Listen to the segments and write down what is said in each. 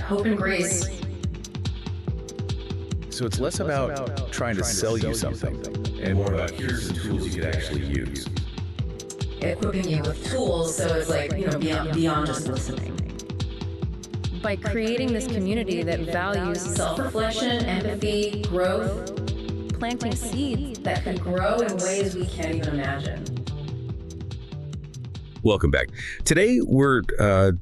hope and grace. So it's less about trying to sell you something and more about here's the tools you could actually use. Equipping you with tools so it's like, beyond just listening. By creating this community that values Self-reflection, empathy, growth, planting seeds that could grow in ways we can't even imagine. Welcome back. Today, we're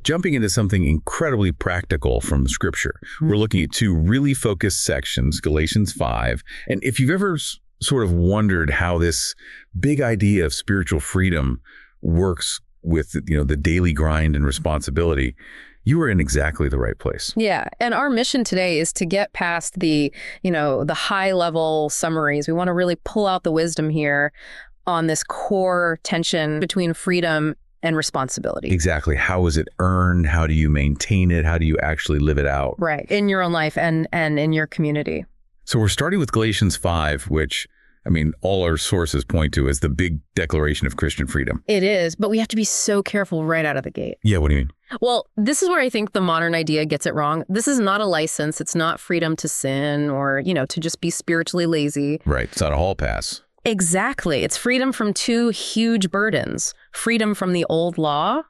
jumping into something incredibly practical from Scripture. We're looking at two really focused sections, Galatians 5. And if you've ever sort of wondered how this big idea of spiritual freedom works with, the daily grind and responsibility, you are in exactly the right place. Yeah. And our mission today is to get past the high level summaries. We want to really pull out the wisdom here on this core tension between freedom and responsibility. Exactly. How is it earned? How do you maintain it? How do you actually live it out? Right. In your own life and in your community. So we're starting with Galatians 5, which, all our sources point to as the big declaration of Christian freedom. It is, but we have to be so careful right out of the gate. Yeah, what do you mean? Well, this is where I think the modern idea gets it wrong. This is not a license. It's not freedom to sin or, to just be spiritually lazy. Right. It's not a hall pass. Exactly. It's freedom from two huge burdens. Freedom from the old law,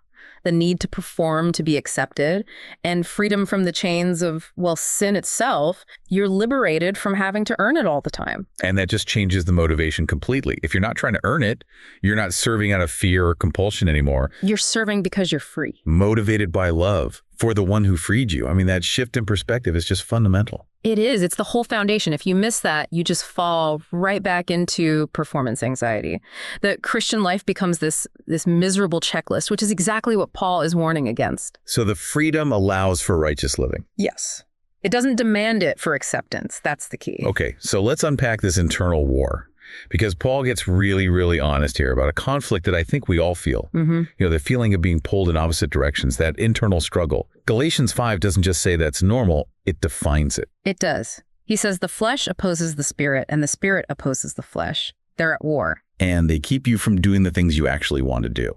the need to perform to be accepted, and freedom from the chains of, sin itself. You're liberated from having to earn it all the time. And that just changes the motivation completely. If you're not trying to earn it, you're not serving out of fear or compulsion anymore. You're serving because you're free. Motivated by love for the one who freed you. That shift in perspective is just fundamental. It is. It's the whole foundation. If you miss that, you just fall right back into performance anxiety. The Christian life becomes this miserable checklist, which is exactly what Paul is warning against. So the freedom allows for righteous living. Yes. It doesn't demand it for acceptance. That's the key. Okay, so let's unpack this internal war. Because Paul gets really, really honest here about a conflict that I think we all feel. Mm-hmm. The feeling of being pulled in opposite directions, that internal struggle. Galatians 5 doesn't just say that's normal, it defines it. It does. He says the flesh opposes the spirit and the spirit opposes the flesh. They're at war. And they keep you from doing the things you actually want to do.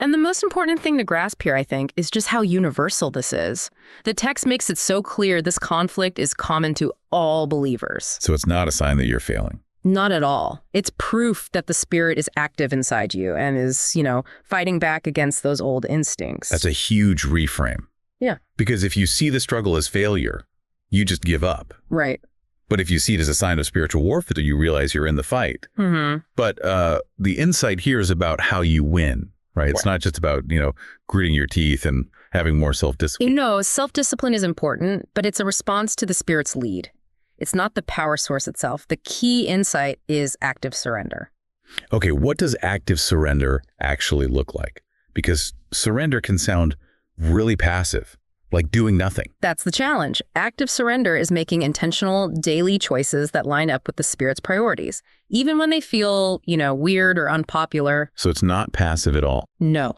And the most important thing to grasp here, I think, is just how universal this is. The text makes it so clear this conflict is common to all believers. So it's not a sign that you're failing. Not at all. It's proof that the spirit is active inside you and is, fighting back against those old instincts. That's a huge reframe. Yeah. Because if you see the struggle as failure, you just give up. Right. But if you see it as a sign of spiritual warfare, you realize you're in the fight. Mm-hmm. But the insight here is about how you win, right? It's not just about, gritting your teeth and having more self-discipline. Self-discipline is important, but it's a response to the spirit's lead. It's not the power source itself. The key insight is active surrender. Okay, what does active surrender actually look like? Because surrender can sound really passive, like doing nothing. That's the challenge. Active surrender is making intentional daily choices that line up with the spirit's priorities, even when they feel, weird or unpopular. So it's not passive at all. No.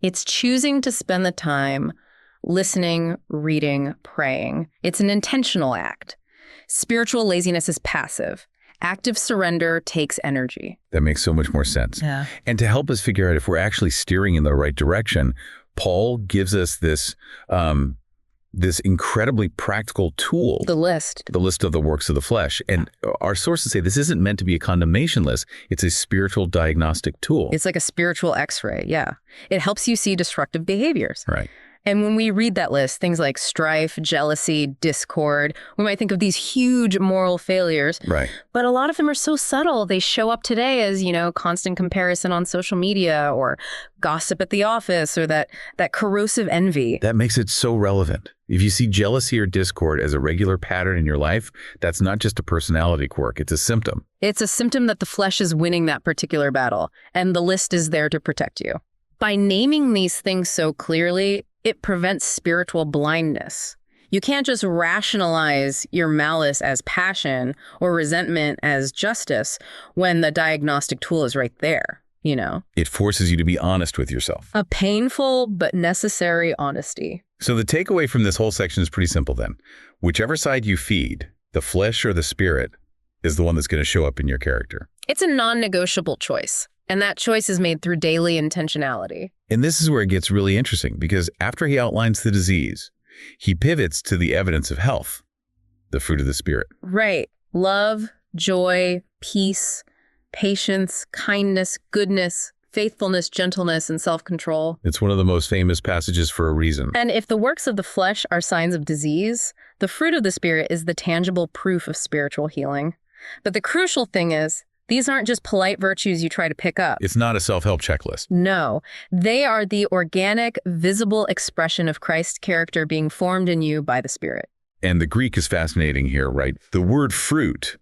It's choosing to spend the time listening, reading, praying. It's an intentional act. Spiritual laziness is passive. Active surrender takes energy. That makes so much more sense. Yeah. And to help us figure out if we're actually steering in the right direction, Paul gives us this incredibly practical tool. The list of the works of the flesh. And our sources say this isn't meant to be a condemnation list. It's a spiritual diagnostic tool. It's like a spiritual x-ray. Yeah. It helps you see destructive behaviors. Right. And when we read that list, things like strife, jealousy, discord, we might think of these huge moral failures. Right. But a lot of them are so subtle. They show up today as, constant comparison on social media or gossip at the office or that corrosive envy. That makes it so relevant. If you see jealousy or discord as a regular pattern in your life, that's not just a personality quirk. It's a symptom. It's a symptom that the flesh is winning that particular battle, and the list is there to protect you. By naming these things so clearly, it prevents spiritual blindness. You can't just rationalize your malice as passion or resentment as justice when the diagnostic tool is right there, It forces you to be honest with yourself. A painful but necessary honesty. So the takeaway from this whole section is pretty simple then. Whichever side you feed, the flesh or the spirit, is the one that's going to show up in your character. It's a non-negotiable choice. And that choice is made through daily intentionality. And this is where it gets really interesting, because after he outlines the disease, he pivots to the evidence of health, the fruit of the Spirit. Right. Love, joy, peace, patience, kindness, goodness, faithfulness, gentleness, and self-control. It's one of the most famous passages for a reason. And if the works of the flesh are signs of disease, the fruit of the Spirit is the tangible proof of spiritual healing. But the crucial thing is, these aren't just polite virtues you try to pick up. It's not a self-help checklist. No, they are the organic, visible expression of Christ's character being formed in you by the Spirit. And the Greek is fascinating here, right? The word fruit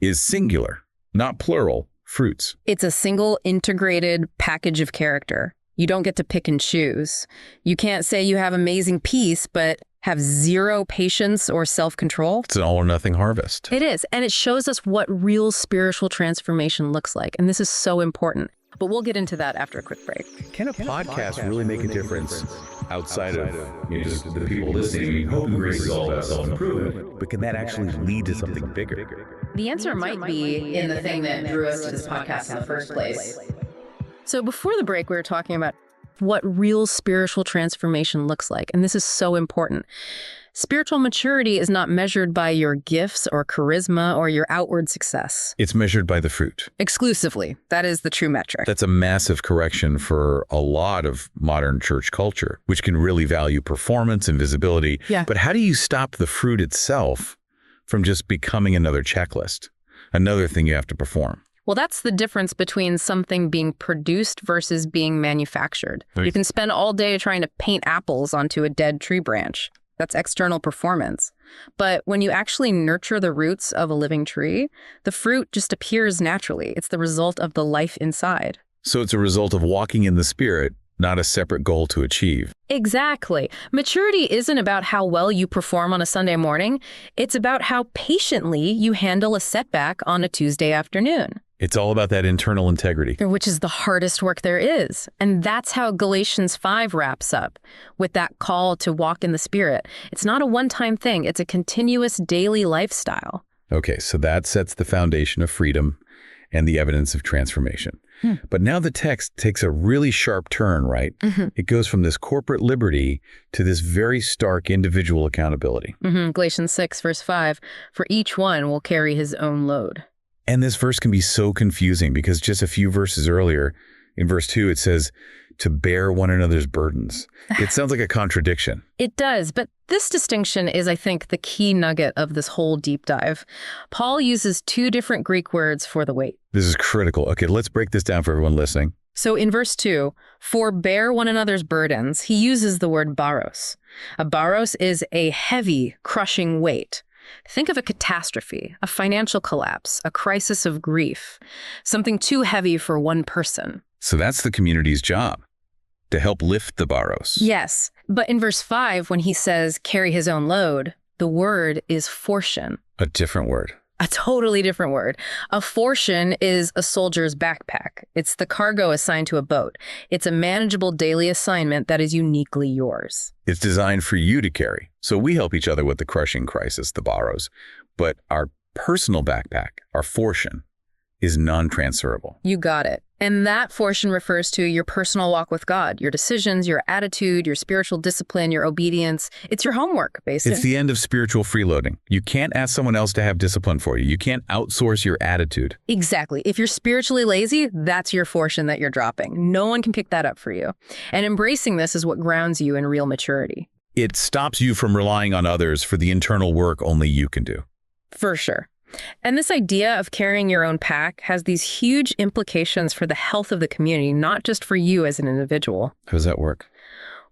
is singular, not plural, fruits. It's a single integrated package of character. You don't get to pick and choose. You can't say you have amazing peace, but have zero patience or self-control. It's an all or nothing harvest. It is, and it shows us what real spiritual transformation looks like, and this is so important. But we'll get into that after a quick break. Can a podcast really make a difference outside of just the people listening? Hope and Grace is all about self-improvement, but can that actually lead to something bigger? The answer might be in the thing that drew us to this podcast in the first place. So before the break, we were talking about what real spiritual transformation looks like, and this is so important. Spiritual maturity is not measured by your gifts or charisma or your outward success. It's measured by the fruit. Exclusively. That is the true metric. That's a massive correction for a lot of modern church culture, which can really value performance and visibility. Yeah. But how do you stop the fruit itself from just becoming another checklist, another thing you have to perform? Well, that's the difference between something being produced versus being manufactured. Right. You can spend all day trying to paint apples onto a dead tree branch. That's external performance. But when you actually nurture the roots of a living tree, the fruit just appears naturally. It's the result of the life inside. So it's a result of walking in the Spirit, not a separate goal to achieve. Exactly. Maturity isn't about how well you perform on a Sunday morning. It's about how patiently you handle a setback on a Tuesday afternoon. It's all about that internal integrity. Which is the hardest work there is. And that's how Galatians 5 wraps up, with that call to walk in the Spirit. It's not a one-time thing. It's a continuous daily lifestyle. Okay, so that sets the foundation of freedom and the evidence of transformation. But now the text takes a really sharp turn, right? It goes from this corporate liberty to this very stark individual accountability. Galatians 6, verse 5, for each one will carry his own load. And this verse can be so confusing because just a few verses earlier, in verse 2, it says to bear one another's burdens. It sounds like a contradiction. It does, but this distinction is, I think, the key nugget of this whole deep dive. Paul uses two different Greek words for the weight. This is critical. Okay, let's break this down for everyone listening. So in verse 2, for bear one another's burdens, he uses the word baros. A baros is a heavy, crushing weight. Think of a catastrophe, a financial collapse, a crisis of grief, something too heavy for one person. So that's the community's job, to help lift the baros. Yes, but in verse 5, when he says carry his own load, the word is fortune. A different word. A totally different word. A fortune is a soldier's backpack. It's the cargo assigned to a boat. It's a manageable daily assignment that is uniquely yours. It's designed for you to carry. So we help each other with the crushing crisis, the baros. But our personal backpack, our fortune, is non-transferable. You got it. And that fortune refers to your personal walk with God, your decisions, your attitude, your spiritual discipline, your obedience. It's your homework, basically. It's the end of spiritual freeloading. You can't ask someone else to have discipline for you. You can't outsource your attitude. Exactly. If you're spiritually lazy, that's your fortune that you're dropping. No one can pick that up for you. And embracing this is what grounds you in real maturity. It stops you from relying on others for the internal work only you can do. For sure. And this idea of carrying your own pack has these huge implications for the health of the community, not just for you as an individual. How does that work?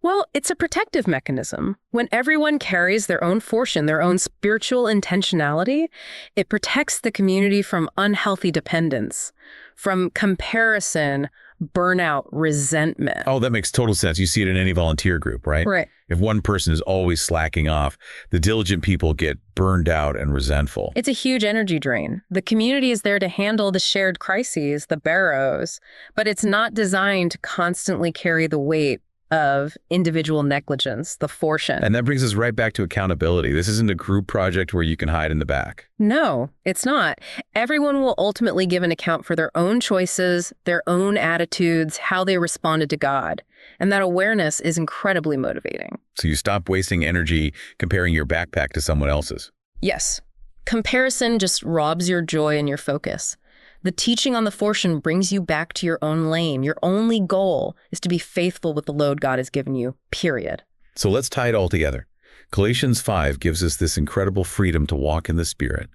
Well, it's a protective mechanism. When everyone carries their own fortune, their own spiritual intentionality, it protects the community from unhealthy dependence, from comparison, burnout, resentment. Oh, that makes total sense. You see it in any volunteer group, right? Right. If one person is always slacking off, the diligent people get burned out and resentful. It's a huge energy drain. The community is there to handle the shared crises, the barrows, but it's not designed to constantly carry the weight of individual negligence, the fortune. And that brings us right back to accountability. This isn't a group project where you can hide in the back. No, it's not. Everyone will ultimately give an account for their own choices, their own attitudes, how they responded to God. And that awareness is incredibly motivating. So you stop wasting energy comparing your backpack to someone else's. Yes. Comparison just robs your joy and your focus. The teaching on the Fortune brings you back to your own lane. Your only goal is to be faithful with the load God has given you, period. So let's tie it all together. Galatians 5 gives us this incredible freedom to walk in the Spirit,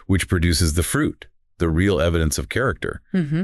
which produces the fruit, the real evidence of character. Mm-hmm.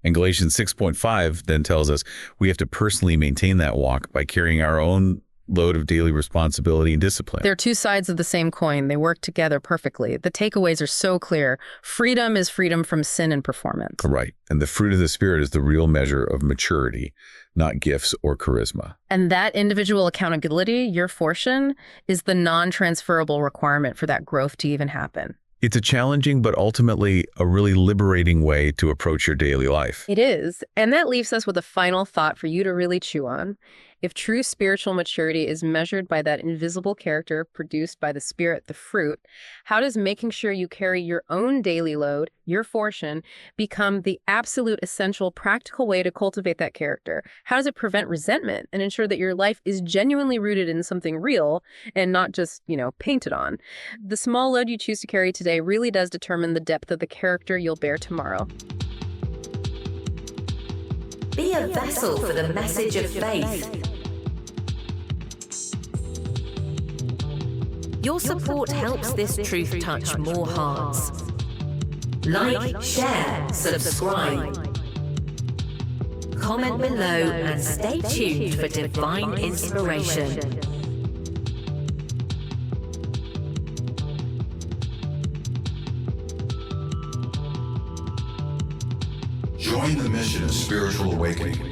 And Galatians 6.5 then tells us we have to personally maintain that walk by carrying our own load of daily responsibility and discipline. They're two sides of the same coin. They work together perfectly. The takeaways are so clear. Freedom is freedom from sin and performance. Right. And the fruit of the Spirit is the real measure of maturity, not gifts or charisma. And that individual accountability, your Fortune, is the non-transferable requirement for that growth to even happen. It's a challenging but ultimately a really liberating way to approach your daily life. It is. And that leaves us with a final thought for you to really chew on. If true spiritual maturity is measured by that invisible character produced by the Spirit, the fruit, how does making sure you carry your own daily load, your Fortune, become the absolute essential practical way to cultivate that character? How does it prevent resentment and ensure that your life is genuinely rooted in something real and not just, painted on? The small load you choose to carry today really does determine the depth of the character you'll bear tomorrow. Be a vessel for the message of faith. Your support helps this truth touch more hearts. Like, share, subscribe. Comment below and stay tuned for divine inspiration. Join the mission of spiritual awakening